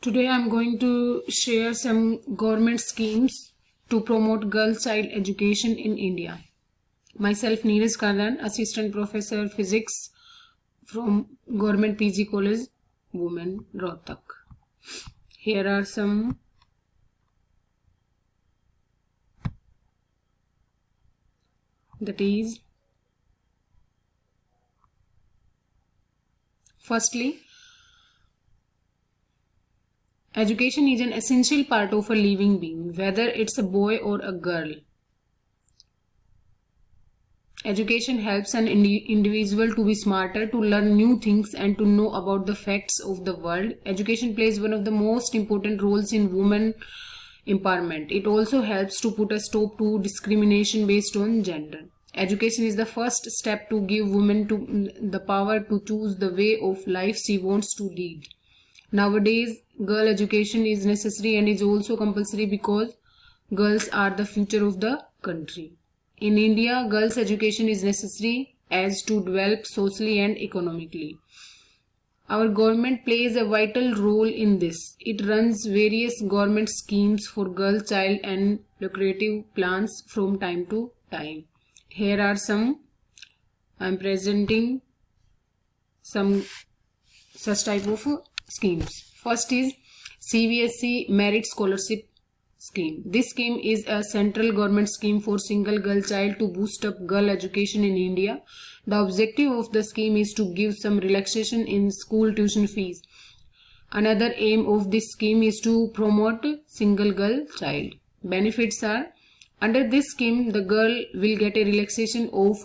Today I am going to share some government schemes to promote girl child education in India. Myself Neeraj Kannan, Assistant Professor Physics from Government PG College, Women, Rohtak. Here are some that is firstly, education is an essential part of a living being, whether it's a boy or a girl. Education helps an individual to be smarter, to learn new things and to know about the facts of the world. Education plays one of the most important roles in women empowerment. It also helps to put a stop to discrimination based on gender. Education is the first step to give women the power to choose the way of life she wants to lead. Nowadays, girl education is necessary and is also compulsory because girls are the future of the country. In India, girls' education is necessary as to develop socially and economically. Our government plays a vital role in this. It runs various government schemes for girl child and lucrative plans from time to time. Here are some. I am presenting some such type of schemes. First is CBSE Merit Scholarship Scheme. This scheme is a central government scheme for single girl child to boost up girl education in India. The objective of the scheme is to give some relaxation in school tuition fees. Another aim of this scheme is to promote single girl child. Benefits are, under this scheme, the girl will get a relaxation of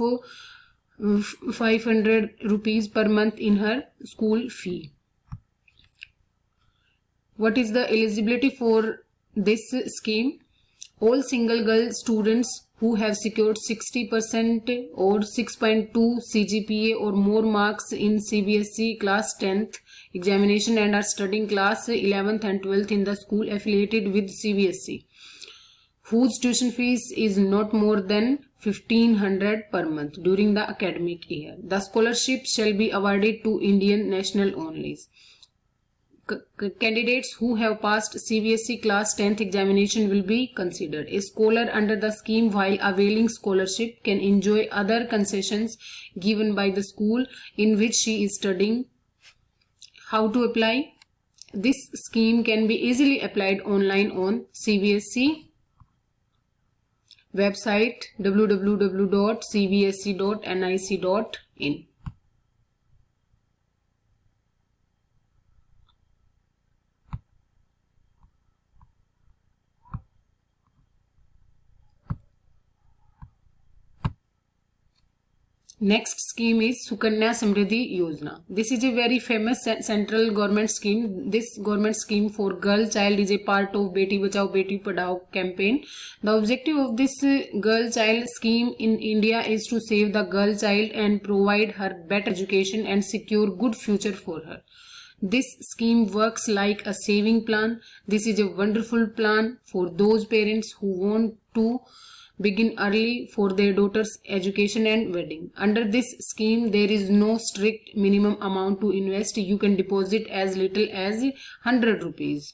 500 rupees per month in her school fee. What is the eligibility for this scheme? All single girl students who have secured 60% or 6.2 CGPA or more marks in CBSE class 10th examination and are studying class 11th and 12th in the school affiliated with CBSE, whose tuition fees is not more than 1500 per month during the academic year. The scholarship shall be awarded to Indian national only. Candidates who have passed CBSE class 10th examination will be considered. A scholar under the scheme while availing scholarship can enjoy other concessions given by the school in which she is studying. How to apply? This scheme can be easily applied online on CBSE website www.cbse.nic.in. Next scheme is Sukanya Samriddhi Yojana. This is a very famous central government scheme. This government scheme for girl child is a part of Beti Bachao Beti Padhao campaign. The objective of this girl child scheme in India is to save the girl child and provide her better education and secure good future for her. This scheme works like a saving plan. This is a wonderful plan for those parents who want to begin early for their daughter's education and wedding. Under this scheme, there is no strict minimum amount to invest. You can deposit as little as 100 rupees.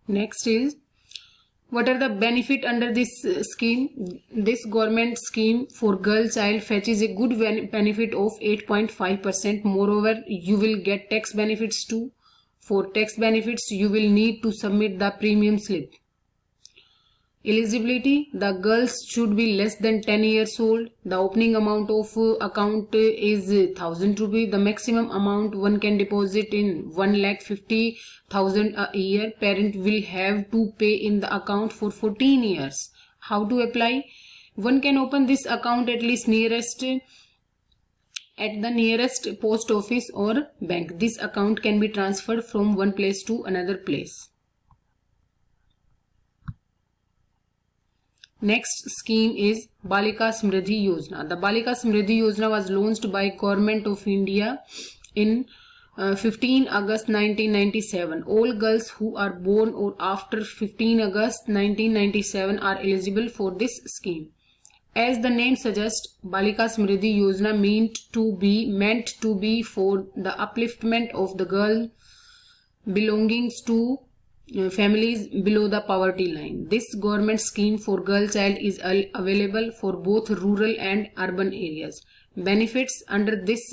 Next is, what are the benefits under this scheme? This government scheme for girl child fetches a good benefit of 8.5%. Moreover, you will get tax benefits too. For tax benefits, you will need to submit the premium slip. Eligibility, the girls should be less than 10 years old. The opening amount of account is 1000 rupees. The maximum amount one can deposit in 1,50,000 a year. Parent will have to pay in the account for 14 years. How to apply? One can open this account at the nearest post office or bank. This account can be transferred from one place to another place. Next scheme is Balika Samriddhi Yojana. The Balika Samriddhi Yojana was launched by Government of India in 15 August 1997. All girls who are born or after 15 August 1997 are eligible for this scheme. As the name suggests, Balika Smriddhi Yojana meant to be for the upliftment of the girl belongings to families below the poverty line. This government scheme for girl child is available for both rural and urban areas. Benefits under this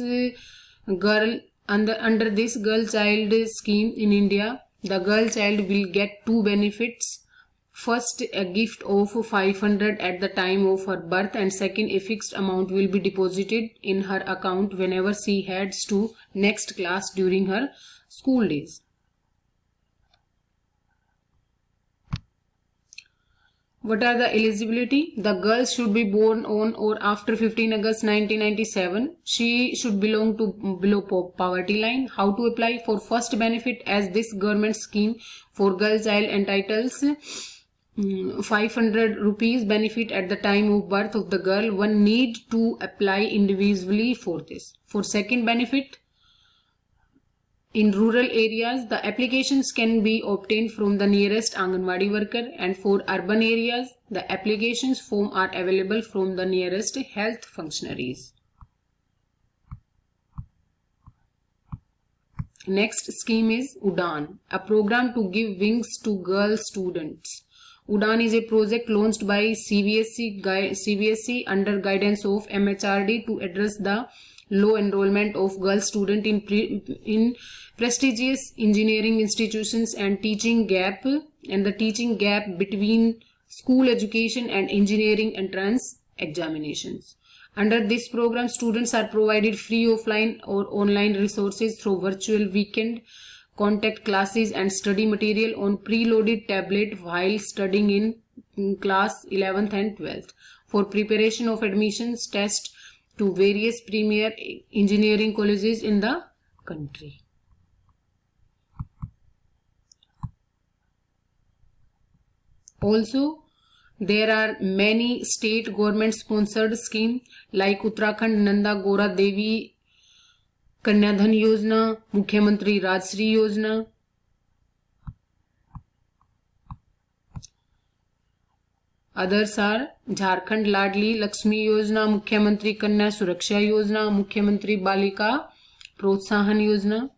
under this girl child scheme in India, the girl child will get two benefits. First, a gift of 500 at the time of her birth, and second, a fixed amount will be deposited in her account whenever she heads to next class during her school days. What are the eligibility? The girl should be born on or after 15 August 1997. She should belong to below poverty line. How to apply for first benefit? As this government scheme for girl child entitles 500 rupees benefit at the time of birth of the girl, one need to apply individually for this. For second benefit, in rural areas, the applications can be obtained from the nearest Anganwadi worker, and for urban areas, the applications form are available from the nearest health functionaries. Next scheme is UDAN, a program to give wings to girl students. UDAN is a project launched by CBSE under guidance of MHRD to address the low enrollment of girl students in prestigious engineering institutions and the teaching gap between school education and engineering entrance examinations. Under this program, students are provided free offline or online resources through virtual weekend contact classes and study material on preloaded tablet while studying in class 11th and 12th. For preparation of admissions test to various premier engineering colleges in the country. Also, there are many state government sponsored schemes like Uttarakhand Nanda Gora Devi Kanyadhan Yojana, Mukhyamantri Rajshri Yojana. Others are Jharkhand Ladli Lakshmi Yojana, Mukhyamantri Kanya Suraksha Yojana, Mukhyamantri Balika Protsahan Yojana.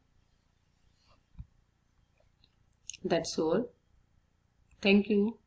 That's all. Thank you.